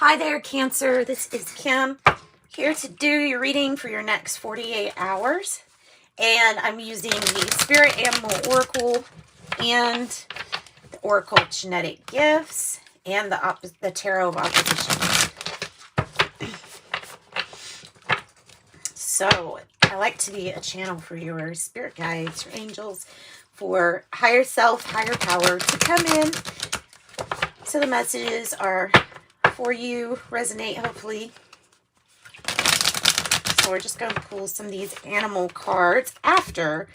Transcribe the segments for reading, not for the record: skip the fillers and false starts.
Hi there, Cancer. This is Kim here to do your reading for your next 48 hours. And I'm using the Spirit Animal Oracle and the Oracle Genetic Gifts and the Tarot of Opposition. So I like to be a channel for your spirit guides, your angels, for higher self, higher power to come in. So the messages are for you, resonate hopefully. So we're just going to pull some of these animal cards after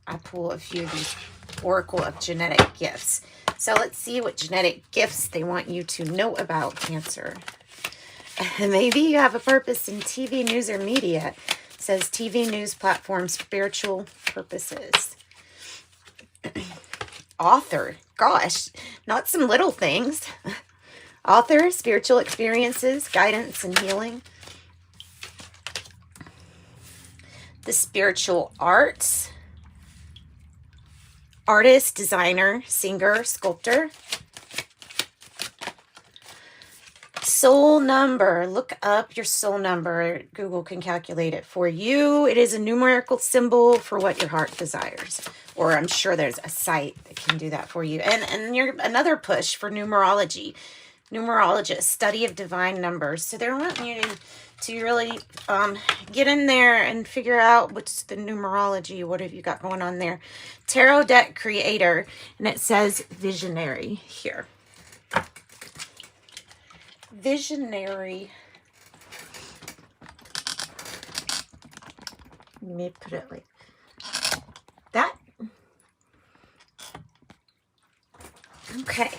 I pull a few of these Oracle of Genetic Gifts. So let's see what genetic gifts they want you to know about, Cancer. Maybe you have a purpose in TV, news, or media. It says TV, news, platform, spiritual purposes. Author. Gosh, not some little things. Author, spiritual experiences, guidance, and healing. The spiritual arts. Artist, designer, singer, sculptor. Soul number. Look up your soul number. Google can calculate it for you. It is a numerical symbol for what your heart desires. Or I'm sure there's a site that can do that for you. And you're another push for numerology. Numerologist, study of divine numbers. So they're wanting you to really get in there and figure out what's the numerology. What have you got going on there? Tarot deck creator. And it says visionary here. Visionary. Let me put it like that. Okay.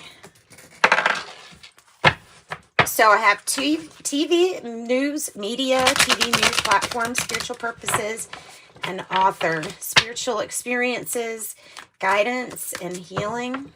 So I have TV, news, media, TV, news, platform, spiritual purposes, and author. Spiritual experiences, guidance, and healing.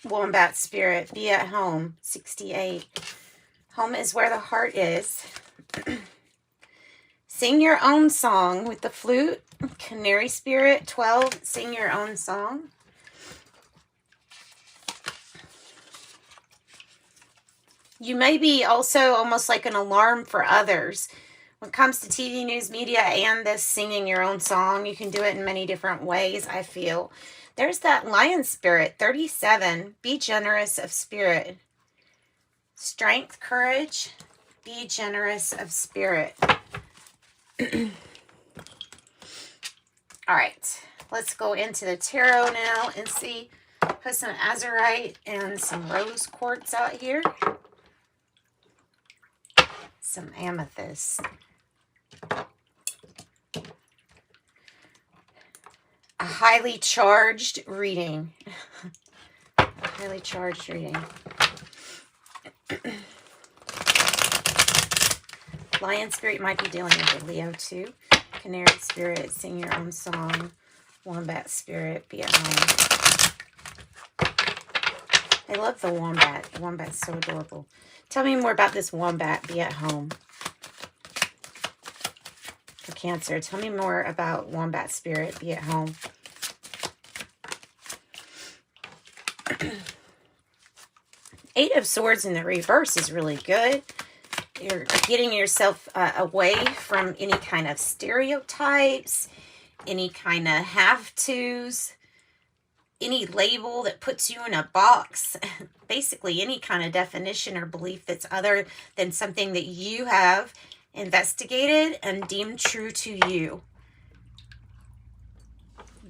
Wombat spirit, be at home, 68. Home is where the heart is. Sing your own song with the flute. Canary spirit, 12. Sing your own song. You may be also almost like an alarm for others. When it comes to TV, news, media, and this singing your own song, you can do it in many different ways, I feel. There's that lion spirit, 37. Be generous of spirit. Strength, courage. Be generous of spirit. All right. Let's go into the tarot now and see. Put some azurite and some rose quartz out here. Some amethyst. A highly charged reading. Highly charged reading. Lion spirit might be dealing with a Leo too. Canary spirit, sing your own song. Wombat spirit, be at home. I love the wombat. The wombat's so adorable. Tell me more about this wombat, be at home. For Cancer, tell me more about wombat spirit, be at home. Eight of Swords in the reverse is really good. You're getting yourself away from any kind of stereotypes, any kind of have-tos, any label that puts you in a box. Basically, any kind of definition or belief that's other than something that you have investigated and deemed true to you.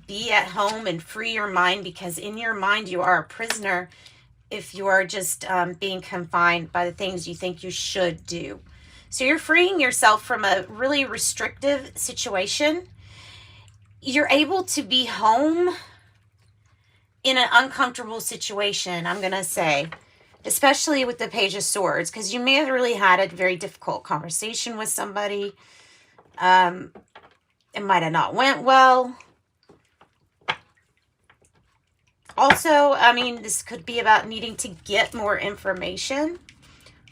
Be at home and free your mind, because in your mind you are a prisoner if you are just being confined by the things you think you should do. So you're freeing yourself from a really restrictive situation. You're able to be home in an uncomfortable situation, I'm going to say. especially with the Page of Swords, because you may have really had a very difficult conversation with somebody. It might have not went well. Also, I mean, this could be about needing to get more information.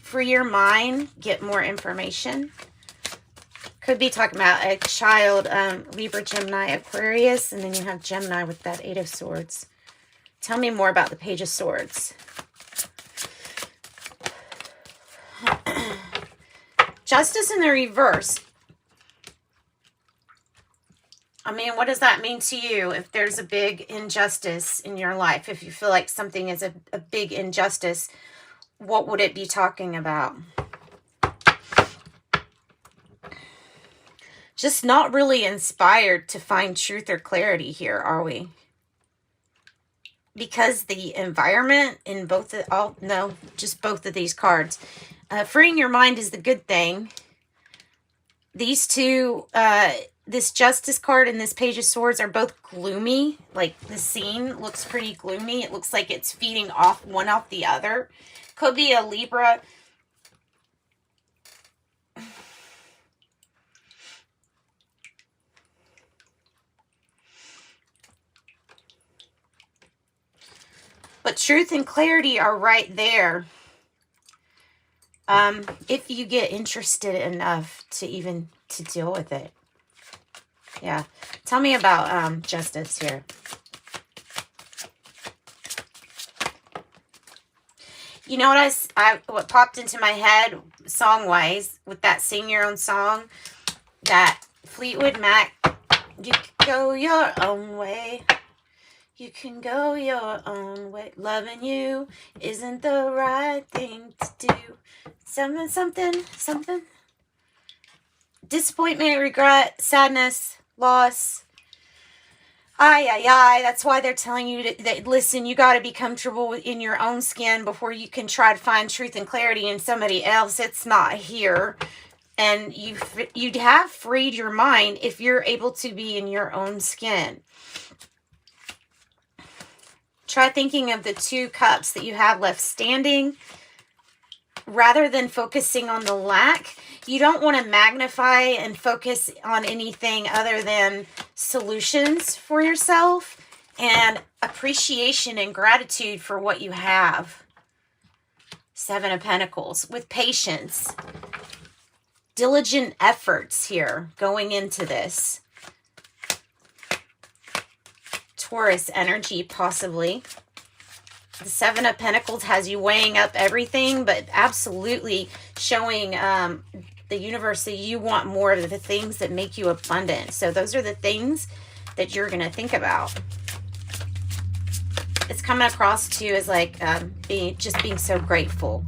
Free your mind, get more information. Could be talking about a child, Libra, Gemini, Aquarius, and then you have Gemini with that Eight of Swords. Tell me more about the Page of Swords. Justice in the reverse. I mean, what does that mean to you if there's a big injustice in your life? If you feel like something is a big injustice, what would it be talking about? Just not really inspired to find truth or clarity here, are we? Because the environment in both of, just both of these cards. Freeing your mind is the good thing. These two, this Justice card and this Page of Swords are both gloomy. Like, the scene looks pretty gloomy. It looks like it's feeding off one off the other. Could be a Libra. But truth and clarity are right there. If you get interested enough to deal with it. Yeah. Tell me about justice here. You know what popped into my head song-wise with that Sing Your Own Song? That Fleetwood Mac, you can go your own way. You can go your own way. Loving you isn't the right thing to do. Something. Disappointment, regret, sadness, loss. That's why they're telling you that listen, you got to be comfortable in your own skin before you can try to find truth and clarity in somebody else. It's not here. And you'd have freed your mind if you're able to be in your own skin. Try thinking of the 2 cups that you have left standing. Rather than focusing on the lack, you don't want to magnify and focus on anything other than solutions for yourself and appreciation and gratitude for what you have. 7 of Pentacles with patience. Diligent efforts here going into this. Taurus energy, possibly. The 7 of Pentacles has you weighing up everything, but absolutely showing the universe that you want more of the things that make you abundant. So those are the things that you're going to think about. It's coming across to you as like being so grateful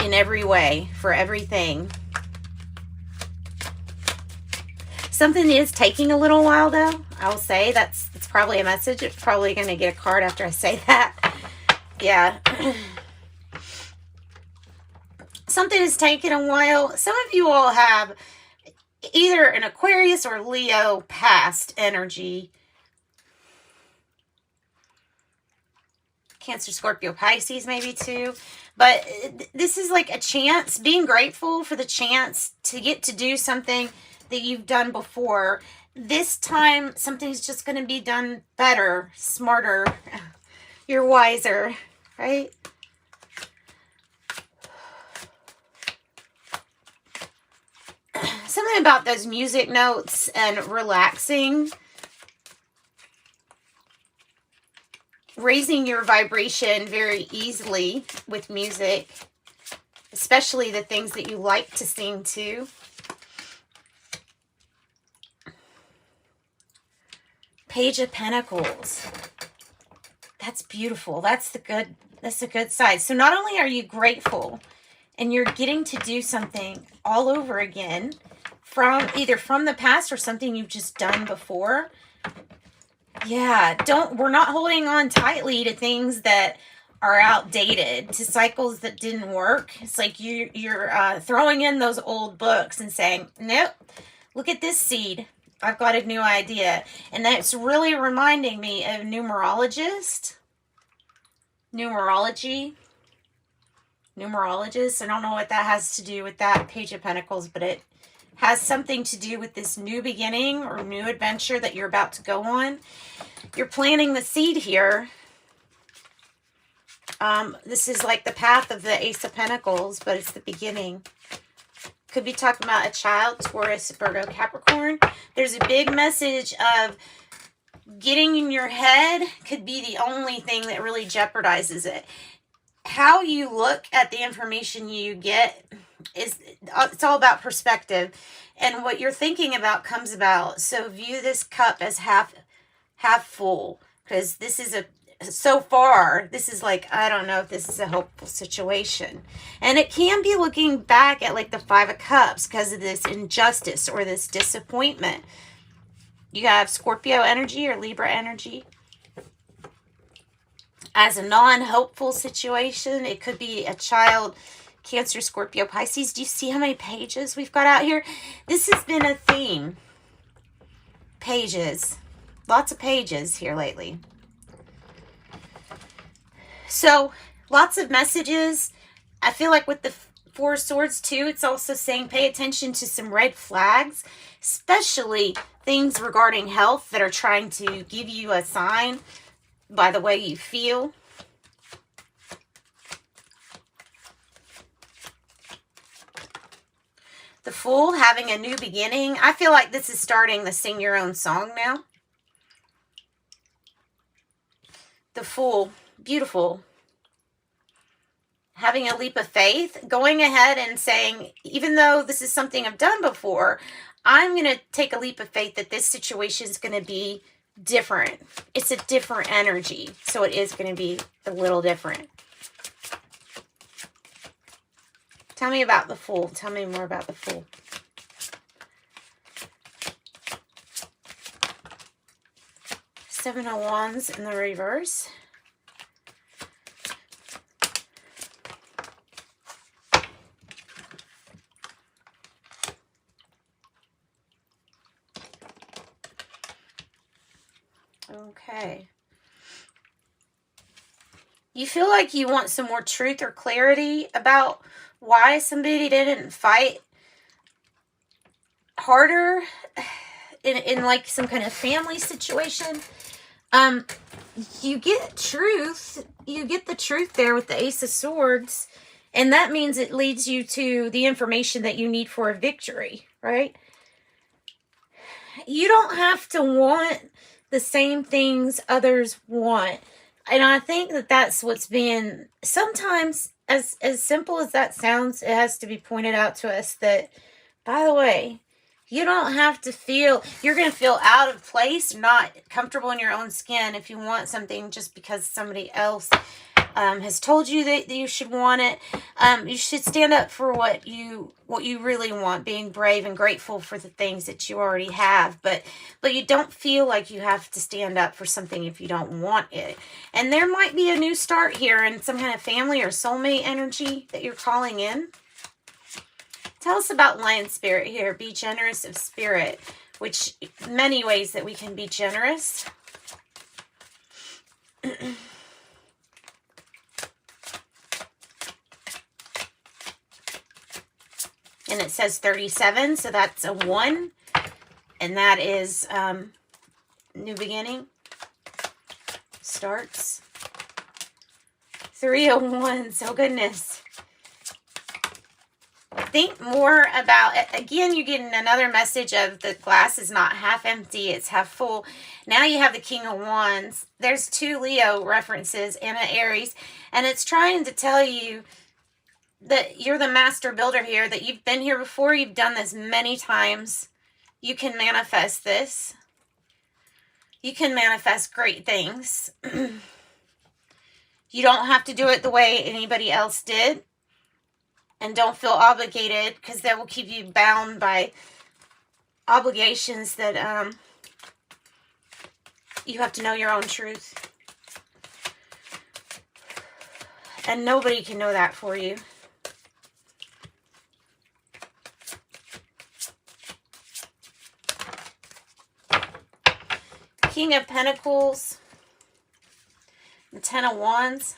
in every way for everything. Something is taking a little while, though. I'll say it's probably a message. It's probably going to get a card after I say that. Yeah. Something is taking a while. Some of you all have either an Aquarius or Leo past energy. Cancer, Scorpio, Pisces maybe too. But this is like a chance, being grateful for the chance to get to do something that you've done before. This time, something's just going to be done better, smarter. You're wiser, right? Something about those music notes and relaxing. Raising your vibration very easily with music. Especially the things that you like to sing to. Page of Pentacles. That's beautiful. That's the good side. So not only are you grateful and you're getting to do something all over again from either from the past or something you've just done before. Yeah, we're not holding on tightly to things that are outdated, to cycles that didn't work. It's like you're throwing in those old books and saying, nope, look at this seed. I've got a new idea. And that's really reminding me of numerology. numerologist. I don't know what that has to do with that Page of Pentacles, but it has something to do with this new beginning or new adventure that you're about to go on. You're planting the seed here. This is like the path of the Ace of Pentacles, but it's the beginning. Could be talking about a child, Taurus, Virgo, Capricorn. There's a big message of getting in your head could be the only thing that really jeopardizes it. How you look at the information you get it's all about perspective, and what you're thinking about comes about. So view this cup as half full, because this is so far, this is like, I don't know if this is a hopeful situation. And it can be looking back at like the Five of Cups because of this injustice or this disappointment. You have Scorpio energy or Libra energy. As a non-hopeful situation, it could be a child, Cancer, Scorpio, Pisces. Do you see how many pages we've got out here? This has been a theme. Pages. Lots of pages here lately. So, lots of messages. I feel like with the Four of Swords too, it's also saying pay attention to some red flags, especially things regarding health that are trying to give you a sign by the way you feel. The Fool, having a new beginning. I feel like this is starting the sing your own song now. The Fool, beautiful. Having a leap of faith, going ahead and saying, even though this is something I've done before, I'm going to take a leap of faith that this situation is going to be different. It's a different energy, so it is going to be a little different. Tell me about the Fool. Tell me more about the Fool. Seven of Wands in the reverse. Okay. You feel like you want some more truth or clarity about why somebody didn't fight harder in like some kind of family situation. You get truth. You get the truth there with the Ace of Swords. And that means it leads you to the information that you need for a victory, right? You don't have to want the same things others want. And I think that that's what's being, sometimes, as simple as that sounds, it has to be pointed out to us that, by the way, you don't have to feel, you're going to feel out of place, not comfortable in your own skin if you want something just because somebody else has told you that you should want it. You should stand up for what you really want, being brave and grateful for the things that you already have. But you don't feel like you have to stand up for something if you don't want it. And there might be a new start here in some kind of family or soulmate energy that you're calling in. Tell us about Lion Spirit here. Be generous of spirit, which many ways that we can be generous. And it says 37, so that's a 1. And that is new beginning. Starts. 3 of Wands. Oh, goodness. Think more about it. Again, you're getting another message of the glass is not half empty, it's half full. Now you have the King of Wands. There's 2 Leo references and an Aries. And it's trying to tell you that you're the master builder here, that you've been here before, you've done this many times. You can manifest this. You can manifest great things. You don't have to do it the way anybody else did. And don't feel obligated, because that will keep you bound by obligations that you have to know your own truth. And nobody can know that for you. King of Pentacles, the 10 of Wands.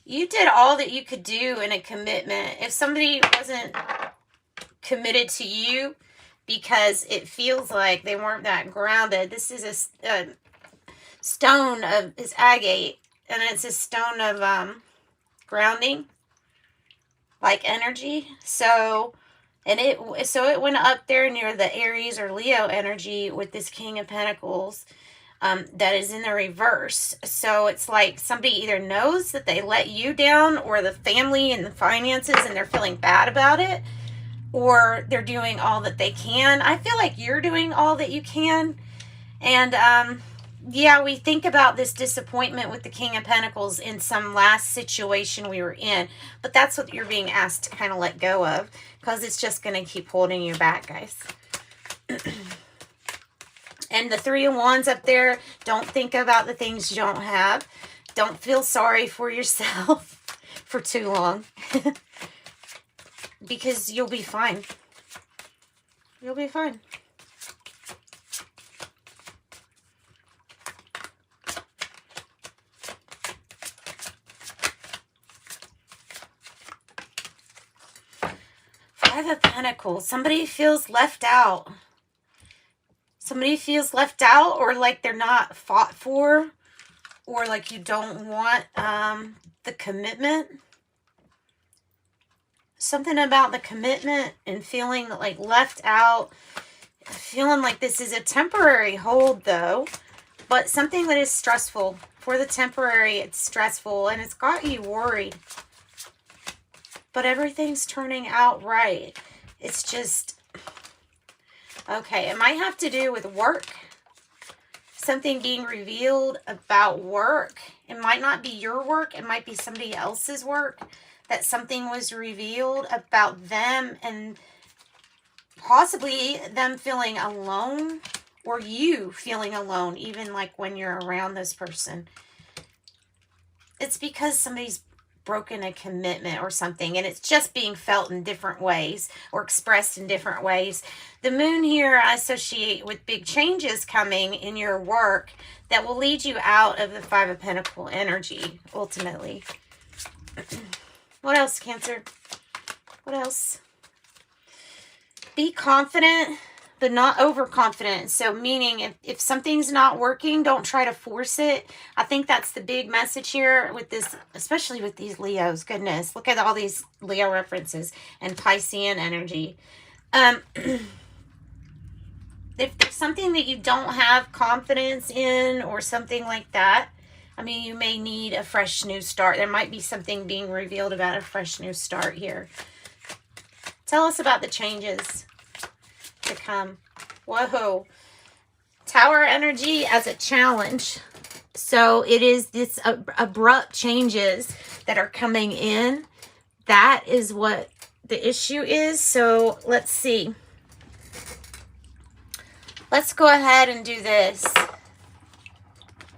You did all that you could do in a commitment. If somebody wasn't committed to you because it feels like they weren't that grounded, this is a stone of, is agate, and it's a stone of grounding, like energy. So it went up there near the Aries or Leo energy with this King of Pentacles. That is in the reverse. So it's like somebody either knows that they let you down, or the family and the finances, and they're feeling bad about it, or they're doing all that they can. I feel like you're doing all that you can. And yeah, we think about this disappointment with the King of Pentacles in some last situation we were in, but that's what you're being asked to kind of let go of, because it's just going to keep holding you back, guys. And the Three of Wands up there, don't think about the things you don't have. Don't feel sorry for yourself for too long. Because you'll be fine. You'll be fine. Five of Pentacles. Somebody feels left out. Somebody feels left out, or like they're not fought for, or like you don't want the commitment. Something about the commitment and feeling like left out. Feeling like this is a temporary hold though, but something that is stressful. For the temporary, it's stressful and it's got you worried. But everything's turning out right. It's just... Okay, it might have to do with work. Something being revealed about work. It might not be your work. It might be somebody else's work. That something was revealed about them, and possibly them feeling alone, or you feeling alone, even like when you're around this person. It's because somebody's broken a commitment or something, and it's just being felt in different ways or expressed in different ways. The moon here I associate with big changes coming in your work that will lead you out of the Five of Pentacles energy, ultimately. What else, Cancer? What else? Be confident, but not overconfident. So meaning if something's not working, don't try to force it. I think that's the big message here with this, especially with these Leos. Goodness, look at all these Leo references and Piscean energy. If there's something that you don't have confidence in or something like that, I mean, you may need a fresh new start. There might be something being revealed about a fresh new start here. Tell us about the changes to come. Whoa. Tower energy as a challenge. So it is this abrupt changes that are coming in. That is what the issue is. So let's see. Let's go ahead and do this.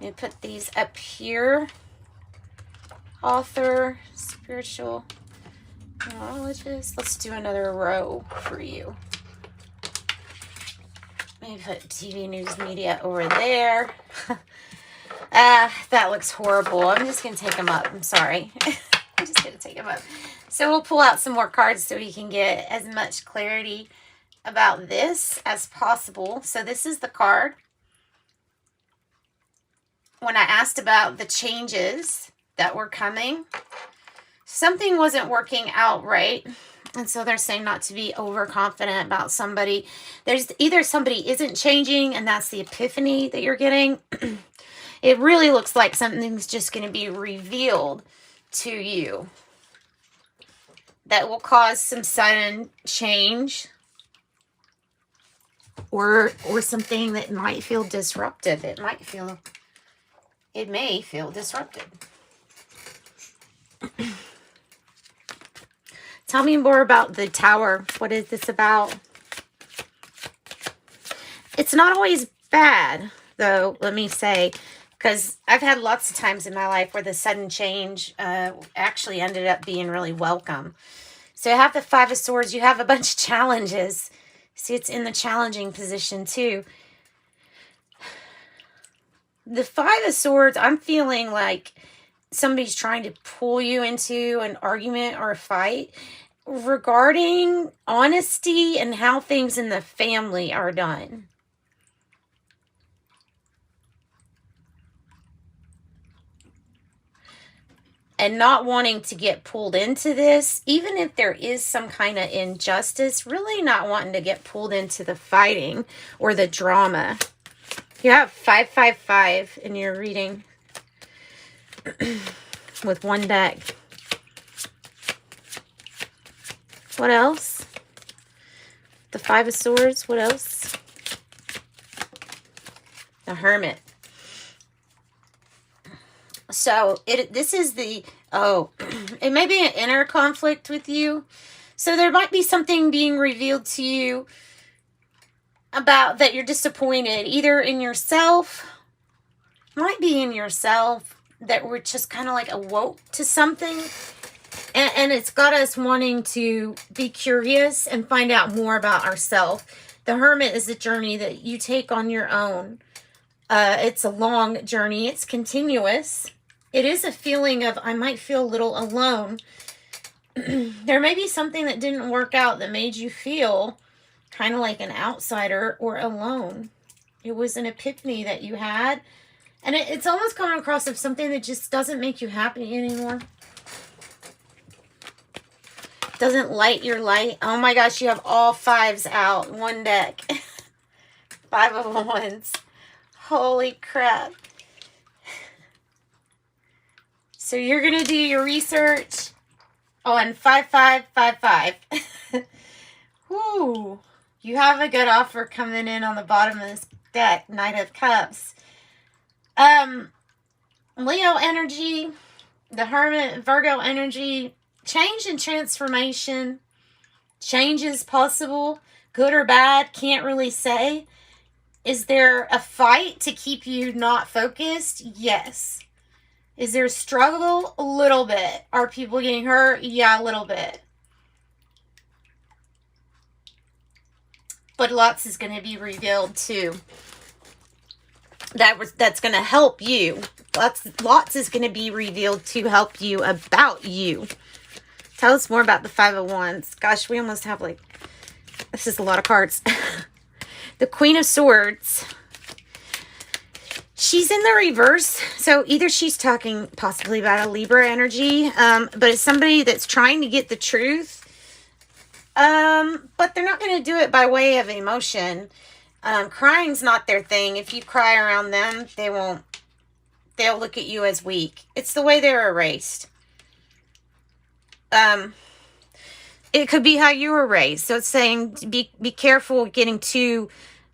Let me put these up here. Author, spiritual knowledges. Let's do another row for you. Maybe put TV news media over there. That looks horrible. I'm just going to take them up. I'm sorry. I'm just going to take them up. So we'll pull out some more cards so we can get as much clarity about this as possible. So this is the card. When I asked about the changes that were coming, something wasn't working out right. And so they're saying not to be overconfident about somebody. There's either somebody isn't changing, and that's the epiphany that you're getting. It really looks like something's just going to be revealed to you that will cause some sudden change, or something that might feel disruptive. It may feel disrupted. Tell me more about the Tower. What is this about? It's not always bad, though, let me say, because I've had lots of times in my life where the sudden change actually ended up being really welcome. So you have the Five of Swords. You have a bunch of challenges. See, it's in the challenging position, too. The Five of Swords, I'm feeling like somebody's trying to pull you into an argument or a fight regarding honesty and how things in the family are done. And not wanting to get pulled into this, even if there is some kind of injustice, really not wanting to get pulled into the fighting or the drama. You have 555 in your reading with one deck. What else? The 5 of Swords. What else? The Hermit. So this is the, it may be an inner conflict with you. So there might be something being revealed to you about that you're disappointed, either in yourself, might be in yourself, that we're just kind of like awoke to something. And it's got us wanting to be curious and find out more about ourselves. The Hermit is a journey that you take on your own. It's a long journey. It's continuous. It is a feeling of, I might feel a little alone. There may be something that didn't work out that made you feel kind of like an outsider or alone. It was an epiphany that you had. And it's almost coming across of something that just doesn't make you happy anymore. Doesn't light your light. Oh my gosh, you have all 5s out. One deck. 5 of Wands. Holy crap. So you're going to do your research on 5555. Woo. You have a good offer coming in on the bottom of this deck. Knight of Cups. Leo energy. The Hermit, Virgo energy. Change and transformation. Change is possible. Good or bad. Can't really say. Is there a fight to keep you not focused? Yes. Is there a struggle? A little bit. Are people getting hurt? Yeah, a little bit. But lots is going to be revealed too. That's going to help you. Lots is going to be revealed to help you about you. Tell us more about the 5 of Wands. Gosh, we almost have like, this is a lot of cards. The Queen of Swords. She's in the reverse, so either she's talking possibly about a Libra energy, but it's somebody that's trying to get the truth, but they're not going to do it by way of emotion. Crying's not their thing. If you cry around them, they'll look at you as weak. It's the way they're erased. It could be how you were raised, so it's saying be careful getting too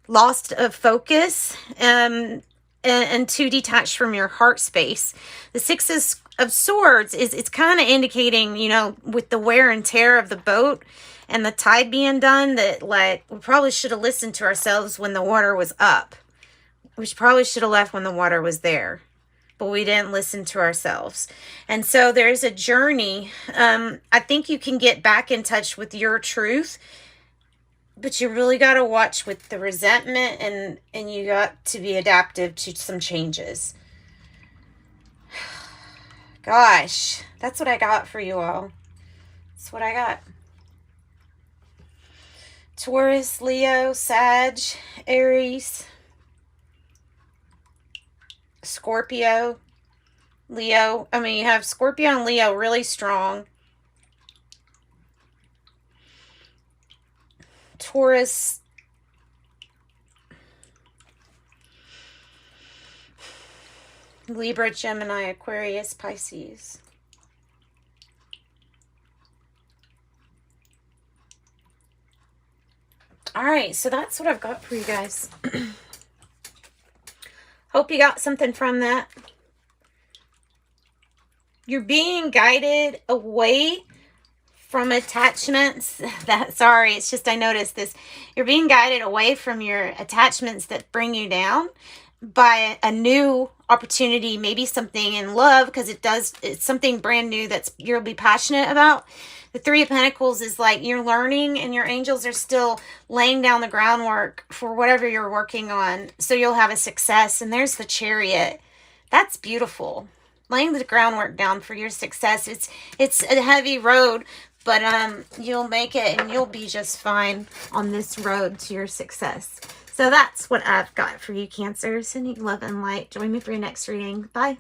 lost of focus, and too detached from your heart space. The 6 of Swords it's kind of indicating, you know, with the wear and tear of the boat and the tide being done, that like we probably should have listened to ourselves when the water was up. We probably should have left when the water was there, but we didn't listen to ourselves. And so there's a journey. I think you can get back in touch with your truth, but you really got to watch with the resentment, and you got to be adaptive to some changes. Gosh, that's what I got for you all. That's what I got. Taurus, Leo, Sag, Aries, Scorpio, Leo. I mean, you have Scorpio and Leo really strong. Taurus, Libra, Gemini, Aquarius, Pisces. All right, so that's what I've got for you guys. Hope you got something from that. You're being guided away from attachments it's just I noticed this. You're being guided away from your attachments that bring you down by a new opportunity, maybe something in love, because it's something brand new that's you'll be passionate about. The 3 of Pentacles is like you're learning, and your angels are still laying down the groundwork for whatever you're working on, so you'll have a success. And there's the Chariot. That's beautiful. laying the groundwork down for your success. It's a heavy road, but you'll make it and you'll be just fine on this road to your success. So that's what I've got for you, Cancer. Sending love and light. Join me for your next reading. Bye.